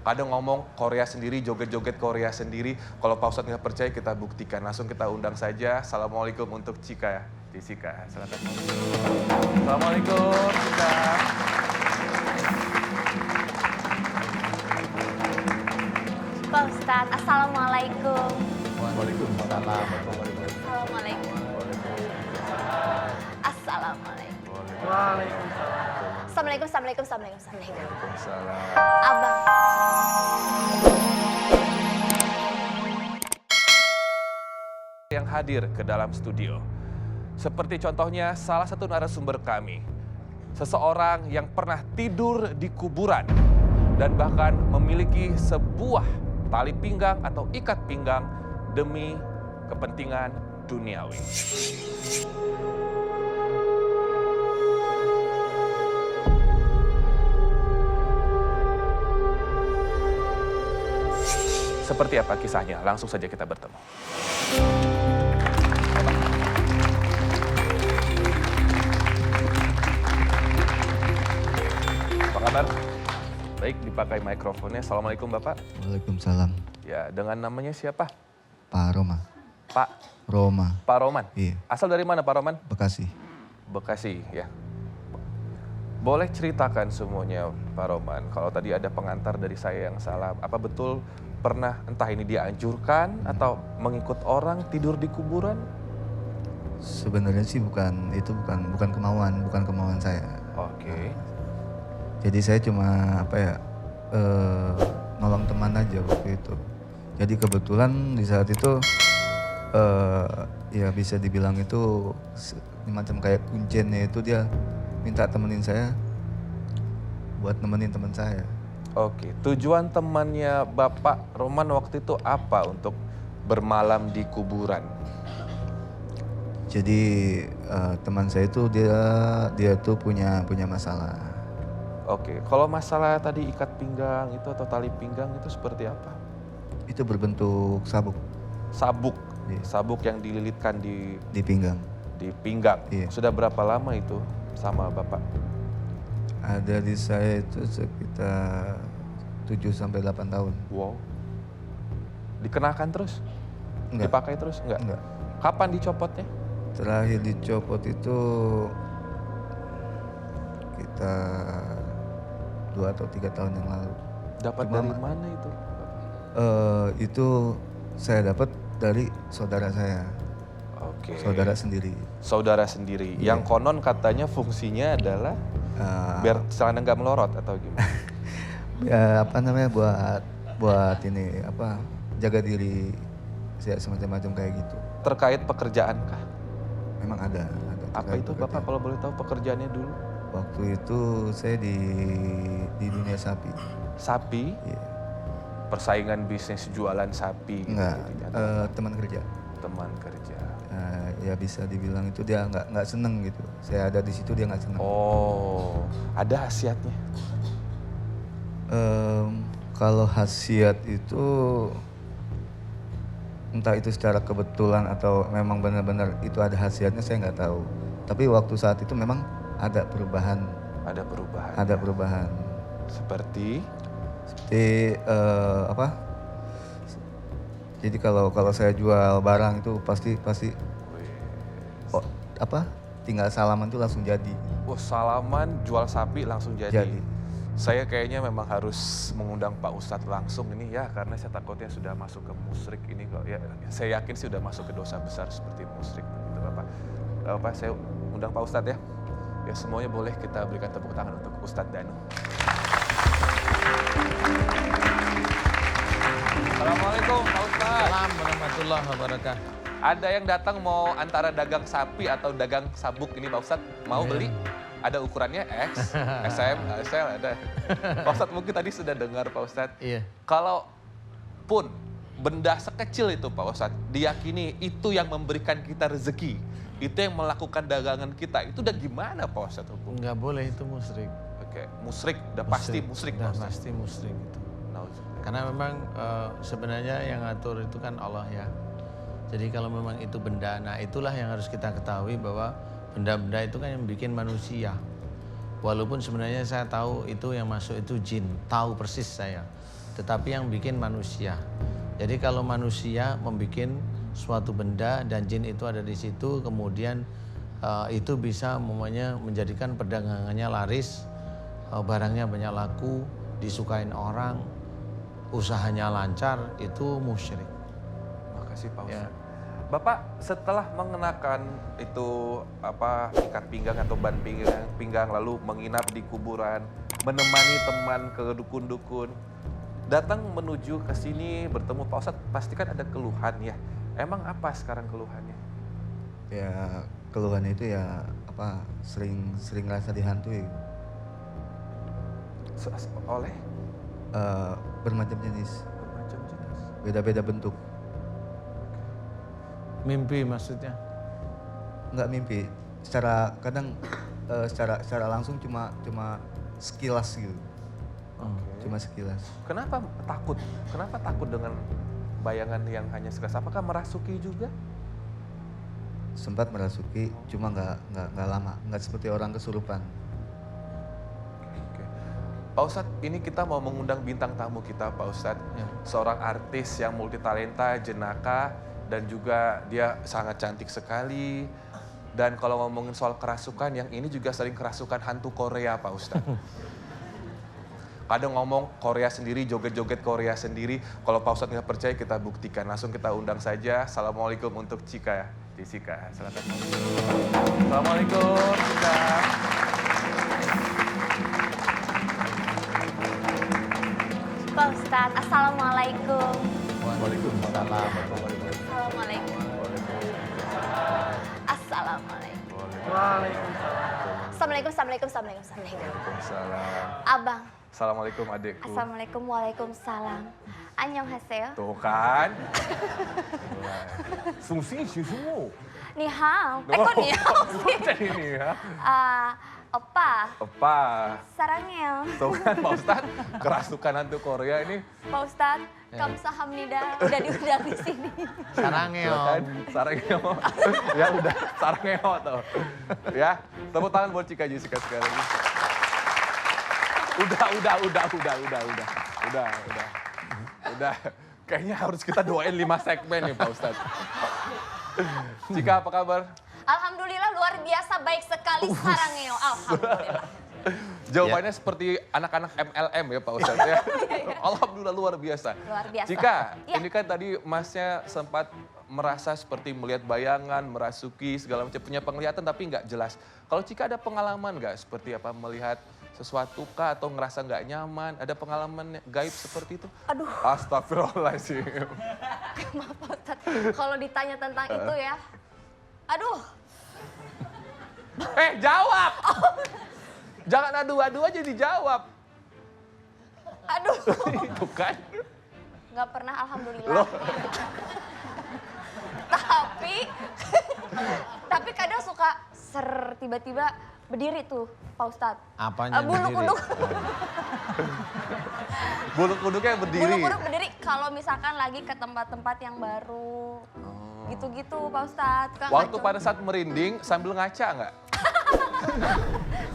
Kadang ngomong Korea sendiri, joget-joget Korea sendiri. Kalau Pak Ustadz nggak percaya, kita buktikan. Langsung kita undang saja. Assalamualaikum untuk Cika. Jessica, silakan. Assalamualaikum, Cika. Pak Ustadz, Assalamualaikum. Waalaikumsalam. Assalamualaikum. Assalamualaikum. Assalamualaikum, assalamualaikum, assalamualaikum, assalamualaikum. Waalaikumsalam. Abang. Yang hadir ke dalam studio. Seperti contohnya salah satu narasumber kami. Seseorang yang pernah tidur di kuburan dan bahkan memiliki sebuah tali pinggang atau ikat pinggang demi kepentingan duniawi. Seperti apa kisahnya? Langsung saja kita bertemu. Apa kabar? Baik, dipakai mikrofonnya. Assalamualaikum Bapak. Waalaikumsalam. Ya, dengan namanya siapa? Pak Roma. Pak Roma. Pak Roman. Iya. Asal dari mana Pak Roman? Bekasi. Bekasi, ya. Boleh ceritakan semuanya Pak Roman. Kalau tadi ada pengantar dari saya yang salah, apa betul pernah entah ini dianjurkan atau mengikut orang tidur di kuburan? Sebenarnya sih bukan kemauan saya. Oke. Jadi saya cuma nolong teman aja waktu itu. Jadi kebetulan di saat itu ya bisa dibilang itu macam kayak kuncennya itu dia minta temenin saya buat nemenin teman saya. Oke, tujuan temannya Bapak Roman waktu itu apa untuk bermalam di kuburan? Jadi teman saya itu dia tuh punya masalah. Oke, kalau masalah tadi ikat pinggang itu atau tali pinggang itu seperti apa? Itu berbentuk sabuk Sabuk, Iya. sabuk yang dililitkan di pinggang. di pinggang. Iya. Sudah berapa lama itu sama Bapak? Ada di saya itu sekitar 7-8 tahun. Wow. Dikenakan terus? Enggak. Dipakai terus? Enggak. Kapan dicopotnya? Terakhir dicopot itu kita 2 atau 3 tahun yang lalu. Dapat Cuma dari mana itu? itu saya dapat dari saudara saya, Oke. saudara sendiri. Saudara sendiri. Iya. Yang konon katanya fungsinya adalah biar celana nggak melorot atau gimana? Ya, buat ini jaga diri, semacam kayak gitu. Terkait pekerjaan kah? Memang ada Apa itu Bapak kalau boleh tahu pekerjaannya dulu? Waktu itu saya di dunia sapi. Sapi? Iya. Persaingan bisnis jualan sapi? Enggak, gitu, teman kerja. teman kerja. Ya bisa dibilang itu dia nggak seneng gitu. Saya ada di situ dia nggak seneng. Oh, ada khasiatnya? Kalau khasiat itu entah itu secara kebetulan atau memang benar-benar itu ada khasiatnya saya nggak tahu. Tapi waktu saat itu memang ada perubahan. Ada perubahan. Ada perubahan. Seperti? Jadi kalau saya jual barang itu pasti tinggal salaman itu langsung jadi. Oh, salaman jual sapi langsung jadi. Saya kayaknya memang harus mengundang Pak Ustadz langsung ini ya, karena saya takutnya sudah masuk ke musyrik ini kok. Ya, saya yakin sih sudah masuk ke dosa besar seperti musyrik begitu Bapak. Bapak, saya undang Pak Ustadz ya. Ya semuanya boleh kita berikan tepuk tangan untuk Ustadz Danu. Assalamualaikum Pak Ustadz. Assalamualaikum warahmatullahi wabarakatuh. Ada yang datang mau antara dagang sapi atau dagang sabuk ini Pak Ustadz, mau beli? Ada ukurannya X, SM, SL ada. Pak Ustadz mungkin tadi sudah dengar Pak Ustadz. Iya. Kalau pun benda sekecil itu Pak Ustadz, diyakini itu yang memberikan kita rezeki, itu yang melakukan dagangan kita, itu udah gimana Pak Ustadz hukum? Enggak boleh itu musyrik. Oke, musyrik, udah pasti musyrik Udah Pak Ustadz. pasti musyrik itu. Nauzubillah. Karena memang sebenarnya yang ngatur itu kan Allah ya. Jadi kalau memang itu benda, nah itulah yang harus kita ketahui bahwa benda-benda itu kan yang bikin manusia. Walaupun sebenarnya saya tahu itu yang masuk itu jin, tahu persis saya. tetapi yang bikin manusia. Jadi kalau manusia membuat suatu benda dan jin itu ada di situ, kemudian itu bisa menjadikan perdagangannya laris, barangnya banyak laku, disukain orang, usahanya lancar, itu musyrik. Makasih Pak Ya. Ustadz. Bapak setelah mengenakan itu ikat pinggang atau ban pinggang lalu menginap di kuburan, menemani teman ke dukun-dukun, datang menuju ke sini bertemu Pak Ustadz, pasti kan ada keluhan ya. Emang apa sekarang keluhannya? Ya keluhannya itu ya sering rasa dihantui. Oleh Bermacam jenis, bermacam jenis. beda-beda bentuk. Mimpi maksudnya? Nggak mimpi, kadang secara langsung cuma sekilas gitu, cuma sekilas. Kenapa takut? Kenapa takut dengan bayangan yang hanya sekilas? Apakah merasuki juga? Sempat merasuki, cuma nggak lama, nggak seperti orang kesurupan. Oke. Pak Ustadz, ini kita mau mengundang bintang tamu kita Pak Ustadz. Ya. Seorang artis yang multitalenta, jenaka, dan juga dia sangat cantik sekali. Dan kalau ngomongin soal kerasukan, yang ini juga sering kerasukan hantu Korea Pak Ustadz. Kadang ngomong Korea sendiri, joget-joget Korea sendiri. Kalau Pak Ustadz nggak percaya, kita buktikan. Langsung kita undang saja. Assalamualaikum untuk Cika. Jessica, silakan. Assalamualaikum, Cika. Pak Ustadz, assalamualaikum. Waalaikumsalam. Assalamualaikum. Assalamualaikum. Assalamualaikum. Waalaikumsalam. Abang. Assalamualaikum adekku. Assalamualaikum. Waalaikumsalam. Annyeonghaseyo. Tuh kan. Sungsi susu. Ni hao. Kok ni hao sih? Jadi ini ya. Opa. Apa? Sarangnya. Tuh kan Pak Ustadz, kerasukan hantu Korea ini. Pak Ustadz, kamsahamnida udah diundang di sini. Sarangeo. Tuh kan, sarangeo. Ya udah, sarangeo tuh. Ya, tepuk tangan buat Cika Jessica sekali lagi. Udah. Kayaknya harus kita doain 5 segmen nih Pak Ustadz. Cika, apa kabar? Alhamdulillah luar biasa baik sekali sarangnya. Alhamdulillah. Jawabannya seperti anak-anak MLM ya Pak Ustadz ya. Alhamdulillah luar biasa. Luar biasa. Cika, Ya. ini kan tadi Masnya sempat merasa seperti melihat bayangan, merasuki segala macam, punya penglihatan tapi nggak jelas. Kalau Cika ada pengalaman nggak seperti apa melihat sesuatu kah atau ngerasa nggak nyaman? Ada pengalaman gaib seperti itu? Aduh. Astagfirullahaladzim. Maaf Pak Ustadz, kalau ditanya tentang itu ya. Aduh. Jawab! Jangan adu-adu aja dijawab. Aduh. Itu kan. Nggak pernah alhamdulillah. Loh. Tapi kadang suka tiba-tiba berdiri tuh Pak Ustadz. Apanya Bulu berdiri? kuduk. Bulu kuduknya berdiri. Bulu kuduk berdiri kalau misalkan lagi ke tempat-tempat yang baru. Gitu-gitu Pak Ustadz. Suka Waktu ngaco. pada saat merinding sambil ngaca nggak?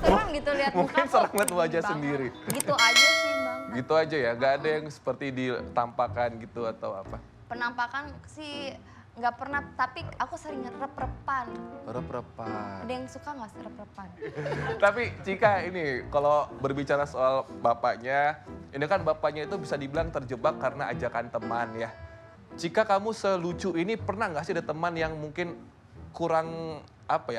Serem gitu lihat muka Mungkin kok serem lihat sedih wajah banget. sendiri. Gitu aja sih Bang. Gitu aja ya, nggak ada yang seperti ditampakkan gitu atau apa? Penampakan sih nggak pernah, tapi aku sering rep-repan. Rep-repan. Ada yang suka nggak rep-repan? Tapi Cika ini kalau berbicara soal bapaknya, ini kan bapaknya itu bisa dibilang terjebak karena ajakan teman ya. Cika, kamu selucu ini pernah nggak sih ada teman yang mungkin kurang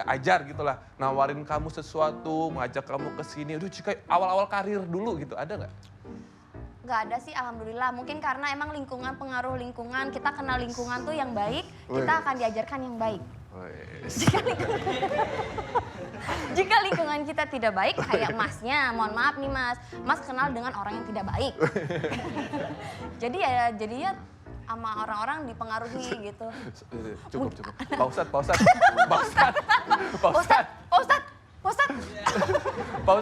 ajar gitulah, nawarin kamu sesuatu, ngajak kamu ke sini. Aduh Cika, awal-awal karir dulu gitu, ada nggak? Nggak ada sih alhamdulillah. Mungkin karena emang lingkungan, pengaruh lingkungan, kita kenal lingkungan tuh yang baik, kita Wih. akan diajarkan yang baik. Wes. Jika lingkungan kita tidak baik, kayak masnya, mohon maaf nih mas kenal dengan orang yang tidak baik. Jadinya sama orang-orang dipengaruhi gitu. Cukup. Pak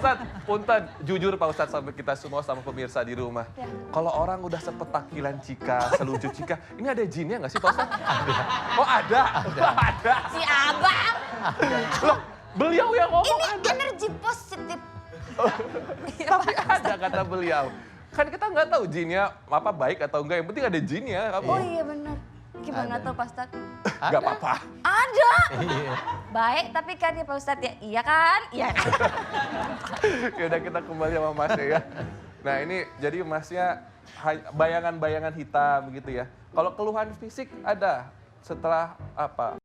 Ustadz, punten, jujur Pak Ustadz sama kita semua sama pemirsa di rumah. Ya. Kalau orang udah sepetakilan Cika, selucu Cika, ini ada jinnya nggak sih Pak Ustadz? Ada. Oh ada. Si abang, Loh, beliau yang ngomong ini ada. energi positif. Iya, Tapi Pak. ada kata beliau. Kan kita nggak tahu jinnya apa baik atau enggak, yang penting ada jinnya. Oh iya benar. Gimana Ada. tuh Pak Ustadz? Nggak apa-apa. Ada. Iya. Baik tapi kan ya Pak Ustadz ya, iya kan? Iya. Ya udah kita kembali sama Masnya ya. Nah ini jadi Masnya bayangan-bayangan hitam gitu ya. Kalau keluhan fisik ada setelah apa?